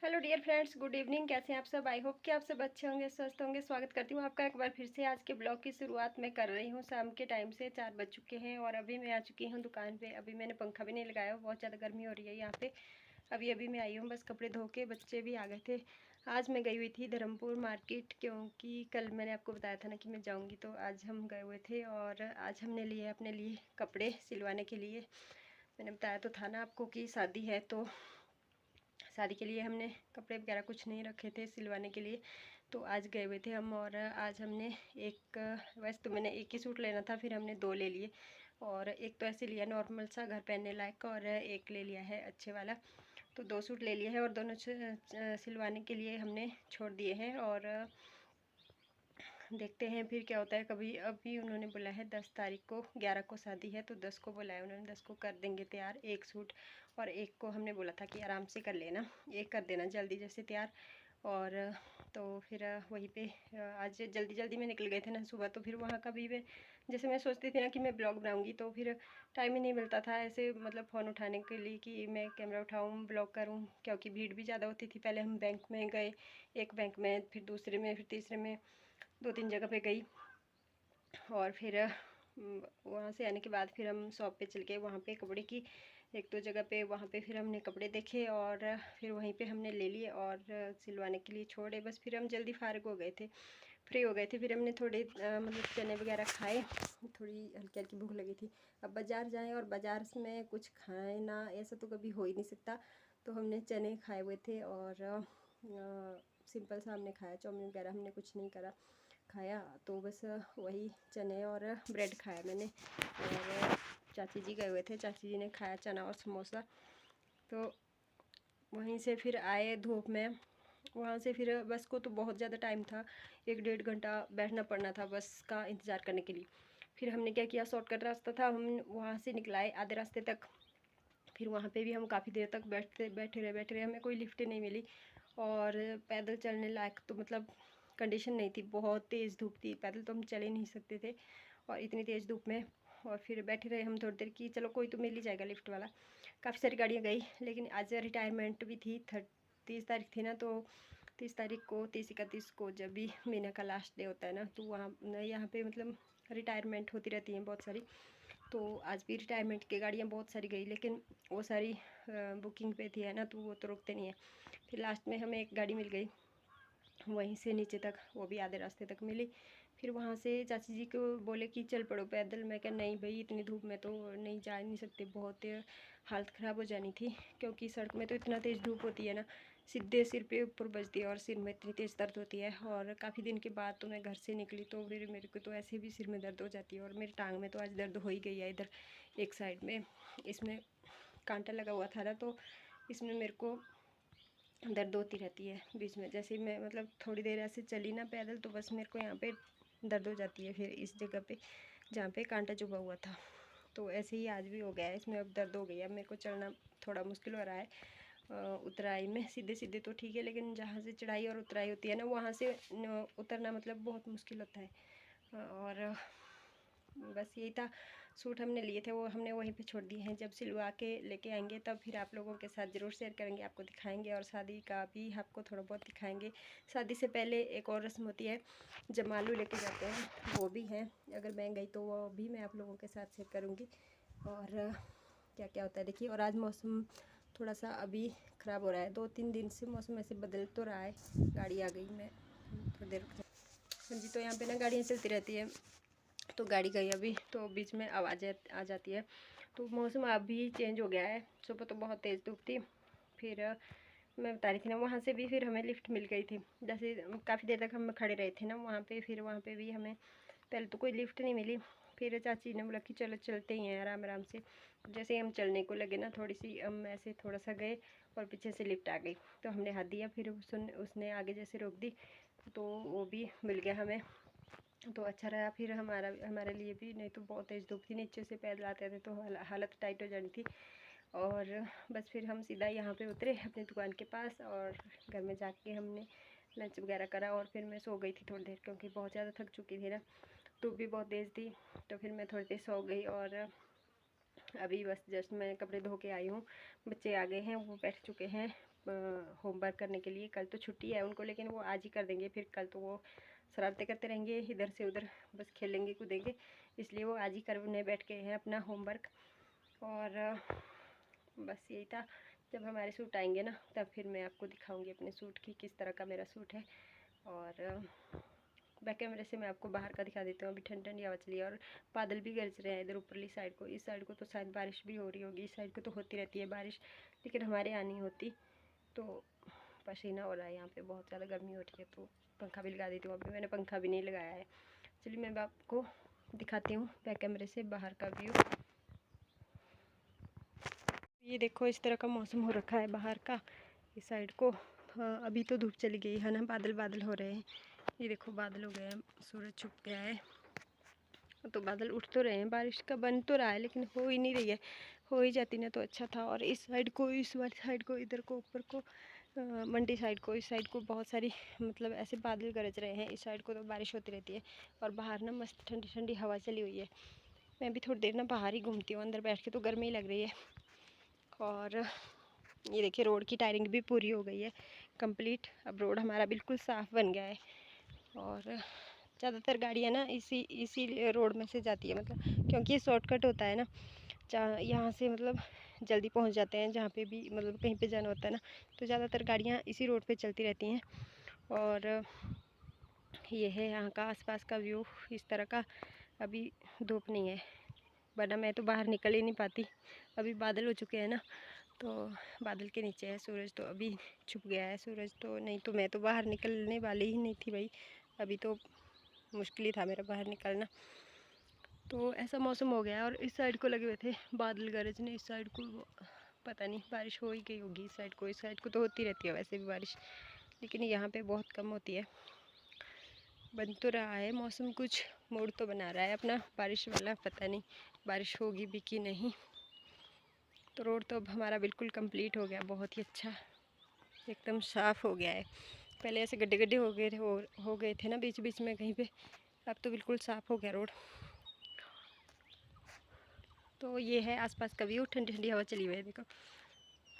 Hello dear friends, good evening. कैसे हैं आप सब? आई होप कि आप सब अच्छे होंगे, स्वस्थ होंगे। स्वागत करती हूँ आपका एक बार फिर से। आज के ब्लॉग की शुरुआत मैं कर रही हूँ शाम के टाइम से। 4 बज चुके हैं और अभी मैं आ चुकी हूँ दुकान पे। अभी मैंने पंखा भी नहीं लगाया, बहुत ज़्यादा गर्मी हो रही है यहाँ पे। अभी मैं आई हूँ, बस कपड़े धो के, बच्चे भी आ गए थे। आज मैं गई हुई थी धर्मपुर मार्केट, क्योंकि कल मैंने आपको बताया था ना कि मैं जाऊँगी, तो आज हम गए हुए थे। और आज हमने लिए अपने लिए कपड़े सिलवाने के लिए। मैंने बताया तो था ना आपको कि शादी है, तो शादी के लिए हमने कपड़े वगैरह कुछ नहीं रखे थे सिलवाने के लिए। तो आज गए हुए थे हम, और आज हमने वैसे तो मैंने एक ही सूट लेना था, फिर हमने 2 ले लिए। और एक तो ऐसे लिया नॉर्मल सा घर पहनने लायक का, और एक ले लिया है अच्छे वाला। तो 2 सूट ले लिए हैं और दोनों सिलवाने के लिए हमने छोड़ दिए हैं। और देखते हैं फिर क्या होता है। कभी अभी उन्होंने बोला है 10 तारीख को, 11 को शादी है, तो 10 को बोला है उन्होंने, 10 को कर देंगे तैयार एक सूट। और एक को हमने बोला था कि आराम से कर लेना, एक कर देना जल्दी जैसे तैयार। और तो फिर वहीं पे आज जल्दी जल्दी में निकल गए थे ना सुबह। तो फिर वहाँ का भी मैं, जैसे मैं सोचती थी ना कि मैं ब्लॉग बनाऊँगी, तो फिर टाइम ही नहीं मिलता था ऐसे, मतलब फ़ोन उठाने के लिए कि मैं कैमरा उठाऊँ, ब्लॉग करूँ, क्योंकि भीड़ भी ज़्यादा होती थी। पहले हम बैंक में गए, एक बैंक में, फिर दूसरे में, फिर तीसरे में, 2-3 जगह पे गई। और फिर वहाँ से आने के बाद फिर हम शॉप पे चल गए, वहाँ पे कपड़े की 1-2 जगह पे, वहाँ पे फिर हमने कपड़े देखे और फिर वहीं पे हमने ले लिए और सिलवाने के लिए छोड़े। बस फिर हम जल्दी फारिग हो गए थे, फ्री हो गए थे। फिर हमने थोड़े मतलब चने वगैरह खाए, थोड़ी हल्की हल्की भूख लगी थी। अब बाज़ार जाएँ और बाज़ार में कुछ खाएँ ना, ऐसा तो कभी हो ही नहीं सकता। तो हमने चने खाए हुए थे और सिंपल सा हमने खाया, चाउमीन वगैरह हमने कुछ नहीं करा खाया। तो बस वही चने और ब्रेड खाया मैंने। और चाची जी गए हुए थे, चाची जी ने खाया चना और समोसा। तो वहीं से फिर आए धूप में, वहाँ से फिर बस को तो बहुत ज़्यादा टाइम था, 1-1.5 घंटा बैठना पड़ना था बस का इंतज़ार करने के लिए। फिर हमने क्या किया, शॉर्टकट रास्ता था, हम वहाँ से निकलाए आधे रास्ते तक। फिर वहाँ पे भी हम काफ़ी देर तक बैठे रहे, हमें कोई लिफ्ट नहीं मिली। और पैदल चलने लायक तो मतलब कंडीशन नहीं थी, बहुत तेज़ धूप थी, पैदल तो हम चल ही नहीं सकते थे और इतनी तेज़ धूप में। और फिर बैठे रहे हम थोड़ी देर की, चलो कोई तो मिल ही जाएगा लिफ्ट वाला। काफ़ी सारी गाड़ियाँ गई, लेकिन आज रिटायरमेंट भी थी, 30 तारीख थी ना, तो 30 तारीख को, 30-31 को जब भी महीने का लास्ट डे होता है ना, तो वहाँ यहाँ पे मतलब रिटायरमेंट होती रहती हैं बहुत सारी। तो आज भी रिटायरमेंट की गाड़ियाँ बहुत सारी गई, लेकिन वो सारी बुकिंग पे थी है ना, तो वो तो रुकते नहीं है। फिर लास्ट में हमें एक गाड़ी मिल गई वहीं से नीचे तक, वो भी आधे रास्ते तक मिली। फिर वहाँ से चाची जी को बोले कि चल पड़ो पैदल। मैं कहा नहीं भाई, इतनी धूप में तो नहीं जा नहीं सकते, बहुत हालत ख़राब हो जानी थी, क्योंकि सड़क में तो इतना तेज़ धूप होती है ना, सीधे सिर पे ऊपर बजती है और सिर में इतनी तेज़ दर्द होती है। और काफ़ी दिन के बाद तो मैं घर से निकली, तो फिर मेरे को तो ऐसे भी सिर में दर्द हो जाती है। और मेरी टांग में तो आज दर्द हो ही गई है, इधर एक साइड में, इसमें कांटा लगा हुआ था ना, तो इसमें मेरे को दर्द होती रहती है बीच में। जैसे मैं मतलब थोड़ी देर ऐसे चली ना पैदल, तो बस मेरे को यहाँ पे दर्द हो जाती है, फिर इस जगह पे जहाँ पे कांटा चुभा हुआ था। तो ऐसे ही आज भी हो गया है, इसमें अब दर्द हो गई है। अब मेरे को चलना थोड़ा मुश्किल हो रहा है। उतराई में सीधे सीधे तो ठीक है, लेकिन जहाँ से चढ़ाई और उतराई होती है ना, वहाँ से उतरना मतलब बहुत मुश्किल होता है। और बस यही था। सूट हमने लिए थे, वो हमने वहीं पे छोड़ दिए हैं। जब सिलवा के लेके आएंगे तब फिर आप लोगों के साथ ज़रूर शेयर करेंगे, आपको दिखाएंगे, और शादी का भी आपको थोड़ा बहुत दिखाएंगे। शादी से पहले एक और रस्म होती है, जमालू लेके जाते हैं, वो भी है। अगर मैं गई तो वो भी मैं आप लोगों के साथ शेयर करूँगी। और क्या क्या होता है देखिए। और आज मौसम थोड़ा सा अभी ख़राब हो रहा है, 2-3 दिन से मौसम ऐसे बदल तो रहा है। गाड़ी आ गई, मैं थोड़ी देर रुक हाँ जी। तो यहाँ पे ना गाड़ियाँ चलती रहती है, तो गाड़ी गई अभी, तो बीच में आवाज़ आ जाती है। तो मौसम अभी चेंज हो गया है, सुबह तो बहुत तेज़ धूप थी। फिर मैं बता रही थी ना, वहाँ से भी फिर हमें लिफ्ट मिल गई थी। जैसे काफ़ी देर तक हम खड़े रहे थे ना वहाँ पे, फिर वहाँ पे भी हमें पहले तो कोई लिफ्ट नहीं मिली। फिर चाची ने बोला कि चलो चलते ही हैं आराम आराम से। जैसे हम चलने को लगे ना, थोड़ी सी हम ऐसे थोड़ा सा गए और पीछे से लिफ्ट आ गई, तो हमने हाथ दिया, फिर उसने आगे जैसे रोक दी, तो वो भी मिल गया हमें। तो अच्छा रहा फिर हमारे लिए भी, नहीं तो बहुत तेज़ धूप थी, नीचे से पैदल आते थे तो हालत टाइट हो जानी थी। और बस फिर हम सीधा यहाँ पे उतरे अपनी दुकान के पास, और घर में जाके हमने लंच वगैरह करा। और फिर मैं सो गई थी थोड़ी देर, क्योंकि बहुत ज़्यादा थक चुकी थी ना, धूप भी बहुत तेज़ थी। तो फिर मैं थोड़ी देर सो गई, और अभी बस जस्ट मैं कपड़े धो के आई हूँ। बच्चे आ गए हैं, वो बैठ चुके हैं होमवर्क करने के लिए। कल तो छुट्टी है उनको, लेकिन वो आज ही कर देंगे, फिर कल तो वो शरारतें करते रहेंगे इधर से उधर, बस खेलेंगे कूदेंगे, इसलिए वो आज ही करने बैठ गए हैं अपना होमवर्क। और बस यही था। जब हमारे सूट आएंगे ना तब फिर मैं आपको दिखाऊंगी अपने सूट की किस तरह का मेरा सूट है। और बैक कैमरे से मैं आपको बाहर का दिखा देती हूँ। अभी ठंडी ठंडी हवा चली है और बादल भी गरज रहे हैं इधर ऊपरली साइड को। इस साइड को तो शायद बारिश भी हो रही होगी, इस साइड को तो होती रहती है बारिश, लेकिन हमारे यहाँ नहीं होती। तो पसीना हो रहा है यहाँ पे, बहुत ज़्यादा गर्मी हो रही है, तो पंखा भी लगा देती हूँ। अभी मैंने पंखा भी नहीं लगाया है। चलिए मैं आपको दिखाती हूँ बैक कैमरे से बाहर का व्यू। ये देखो इस तरह का मौसम हो रखा है बाहर का, इस साइड को। हाँ अभी तो धूप चली गई है ना, बादल बादल हो रहे हैं। ये देखो बादल हो गए हैं, सूरज छुप गया है, तो बादल उठ तो रहे हैं, बारिश का बन तो रहा है, लेकिन हो ही नहीं रही है। हो ही जाती ना तो अच्छा था। और इस साइड को, इस वाली साइड को, इधर को, ऊपर को, मंडी साइड को, इस साइड को बहुत सारी मतलब ऐसे बादल गरज रहे हैं। इस साइड को तो बारिश होती रहती है। और बाहर ना मस्त ठंडी ठंडी हवा चली हुई है। मैं भी थोड़ी देर ना बाहर ही घूमती हूँ, अंदर बैठ के तो गर्मी लग रही है। और ये देखिए रोड की टायरिंग भी पूरी हो गई है कंप्लीट। अब रोड हमारा बिल्कुल साफ़ बन गया है। और ज़्यादातर गाड़ियाँ ना इसी रोड में से जाती है, मतलब क्योंकि ये शॉर्टकट होता है ना। यहाँ से मतलब जल्दी पहुँच जाते हैं जहाँ पे भी, मतलब कहीं पे जाना होता है ना, तो ज़्यादातर गाड़ियाँ इसी रोड पे चलती रहती हैं। और ये है यहाँ का आसपास का व्यू इस तरह का। अभी धूप नहीं है, वरना मैं तो बाहर निकल ही नहीं पाती। अभी बादल हो चुके हैं ना, तो बादल के नीचे है सूरज, तो अभी छुप गया है सूरज, तो नहीं तो मैं तो बाहर निकलने वाली ही नहीं थी भाई। अभी तो मुश्किल ही था मेरा बाहर निकलना। तो ऐसा मौसम हो गया। और इस साइड को लगे हुए थे बादल गरजने, इस साइड को पता नहीं बारिश हो ही गई होगी। इस साइड को तो होती रहती है वैसे भी बारिश, लेकिन यहाँ पे बहुत कम होती है। बन तो रहा है मौसम, कुछ मूड तो बना रहा है अपना बारिश वाला, पता नहीं बारिश होगी भी कि नहीं। तो रोड तो अब हमारा बिल्कुल कंप्लीट हो गया, बहुत ही अच्छा एकदम साफ़ हो गया है। पहले ऐसे गड्ढे गड्ढे हो गए थे ना बीच बीच में कहीं पे, अब तो बिल्कुल साफ़ हो गया रोड। तो ये है आसपास का व्यू, ठंडी ठंडी हवा चली हुई है देखो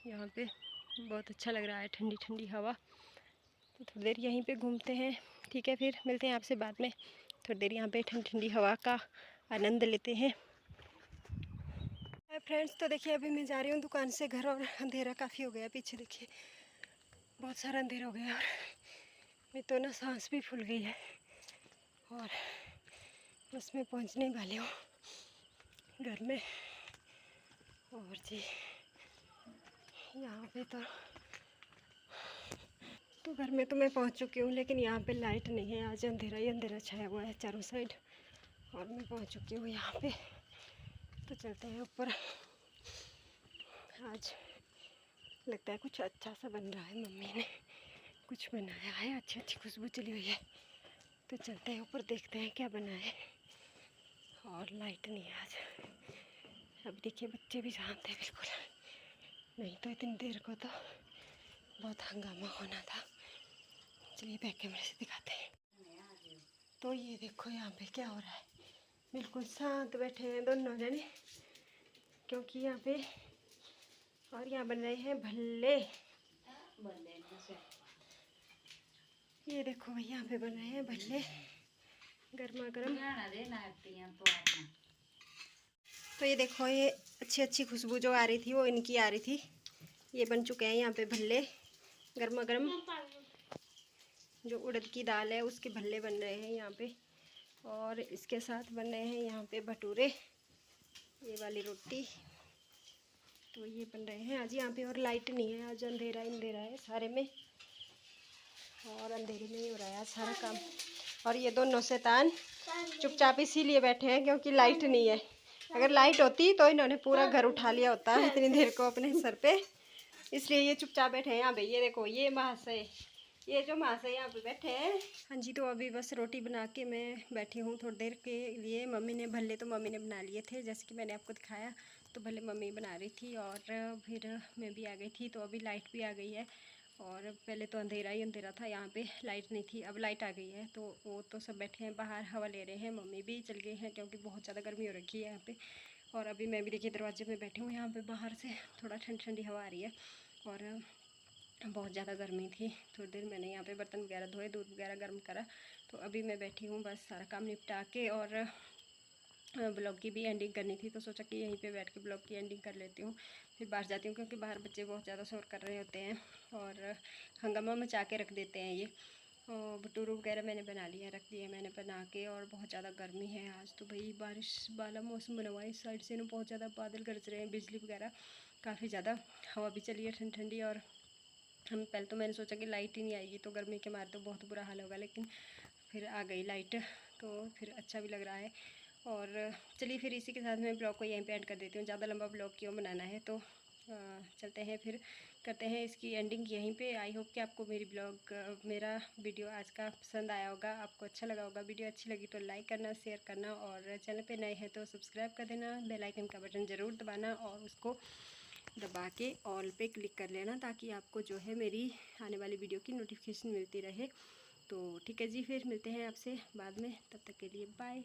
यहाँ पे, बहुत अच्छा लग रहा है ठंडी ठंडी हवा। तो थोड़ी देर यहीं पे घूमते हैं, ठीक है, फिर मिलते हैं आपसे बाद में। थोड़ी देर यहाँ पे ठंडी ठंडी हवा का आनंद लेते हैं। फ्रेंड्स तो देखिए अभी मैं जा रही हूँ दुकान से घर, और अंधेरा काफ़ी हो गया, पीछे देखिए बहुत सारा अंधेरा हो गया, और मैं तो ना सांस भी फूल गई है। और बस मैं पहुँचने वाली हूँ घर में। और जी यहाँ पे तो घर में तो मैं पहुँच चुकी हूँ, लेकिन यहाँ पे लाइट नहीं है। आज अंधेरा ही अंधेरा छाया हुआ है चारों साइड, और मैं पहुँच चुकी हूँ यहाँ पे। तो चलते हैं ऊपर। आज लगता है कुछ अच्छा सा बन रहा है, मम्मी ने कुछ बनाया है, अच्छी अच्छी खुशबू चली हुई है। तो चलते हैं ऊपर, देखते हैं क्या बना है। और लाइट नहीं है आज। अब देखिए बच्चे भी शांत हैं बिल्कुल, नहीं तो इतनी देर को तो बहुत हंगामा होना था। चलिए बैक कैमरे से दिखाते हैं। तो ये देखो यहाँ पे क्या हो रहा है, बिल्कुल शांत बैठे हैं दोनों जने, क्योंकि यहाँ पे, और यहाँ बन रहे हैं भल्ले। ये देखो भाई यहाँ पे बन रहे हैं भल्ले गर्मा गर्म। तो ये देखो, ये अच्छी अच्छी खुशबू जो आ रही थी वो इनकी आ रही थी। ये बन चुके हैं यहाँ पे भल्ले गर्मा गर्म। जो उड़द की दाल है उसके भल्ले बन रहे हैं यहाँ पे, और इसके साथ बन रहे हैं यहाँ पे भटूरे, ये वाली रोटी। तो ये बन रहे हैं आज यहाँ पे। और लाइट नहीं है आज, अंधेरा अंधेरा है सारे में, और अंधेरे में ही हो रहा है आज सारा काम। और ये दोनों शैतान चुपचाप इसीलिए बैठे हैं क्योंकि लाइट नहीं है। अगर लाइट होती तो इन्होंने पूरा घर उठा लिया होता इतनी देर को अपने सर पे, इसलिए ये चुपचाप बैठे हैं यहाँ पे। ये देखो ये महाशय, ये जो महाशय यहाँ पे बैठे हैं। हाँ जी, तो अभी बस रोटी बना के मैं बैठी हूँ थोड़ी देर के लिए। मम्मी ने भल्ले तो मम्मी ने बना लिए थे, जैसे कि मैंने आपको दिखाया। तो भले मम्मी बना रही थी, और फिर मैं भी आ गई थी। तो अभी लाइट भी आ गई है, और पहले तो अंधेरा ही अंधेरा था, यहाँ पे लाइट नहीं थी, अब लाइट आ गई है। तो वो तो सब बैठे हैं बाहर, हवा ले रहे हैं। मम्मी भी चल गई हैं क्योंकि बहुत ज़्यादा गर्मी हो रखी है यहाँ पे। और अभी मैं भी देखिए दरवाजे में बैठी हूँ यहाँ पे, बाहर से थोड़ा ठंडी ठंडी हवा आ रही है। और बहुत ज़्यादा गर्मी थी। थोड़ी देर मैंने यहाँ पे बर्तन वगैरह धोए, दूध वगैरह गर्म करा, तो अभी मैं बैठी हूँ बस सारा काम निपटा के। और ब्लॉग की भी एंडिंग करनी थी, तो सोचा कि यहीं पे बैठ के ब्लॉग की एंडिंग कर लेती हूँ, फिर बाहर जाती हूँ, क्योंकि बाहर बच्चे बहुत ज़्यादा शोर कर रहे होते हैं और हंगामा मचा के रख देते हैं ये। और भटूरू वगैरह मैंने बना लिया, रख दिया मैंने बना के। और बहुत ज़्यादा गर्मी है आज तो भाई, बारिश वाला मौसम बना हुआ है इस साइड से ना, बहुत ज़्यादा बादल गरज रहे हैं, बिजली वगैरह काफ़ी ज़्यादा, हवा भी चली है ठंडी ठंडी। और हम पहले तो मैंने सोचा कि लाइट ही नहीं आएगी तो गर्मी के मारे तो बहुत बुरा हाल होगा, लेकिन फिर आ गई लाइट, तो फिर अच्छा भी लग रहा है। और चलिए फिर इसी के साथ मैं ब्लॉग को यहीं पे एंड कर देती हूँ, ज़्यादा लंबा ब्लॉग क्यों बनाना है। तो चलते हैं फिर, करते हैं इसकी एंडिंग यहीं पे। आई होप कि आपको मेरा वीडियो आज का पसंद आया होगा, आपको अच्छा लगा होगा। वीडियो अच्छी लगी तो लाइक करना, शेयर करना, और चैनल पे नए हैं तो सब्सक्राइब कर देना, बेल आइकन का बटन ज़रूर दबाना और उसको दबा के ऑल पे क्लिक कर लेना, ताकि आपको जो है मेरी आने वाली वीडियो की नोटिफिकेशन मिलती रहे। तो ठीक है जी, फिर मिलते हैं आपसे बाद में, तब तक के लिए बाय।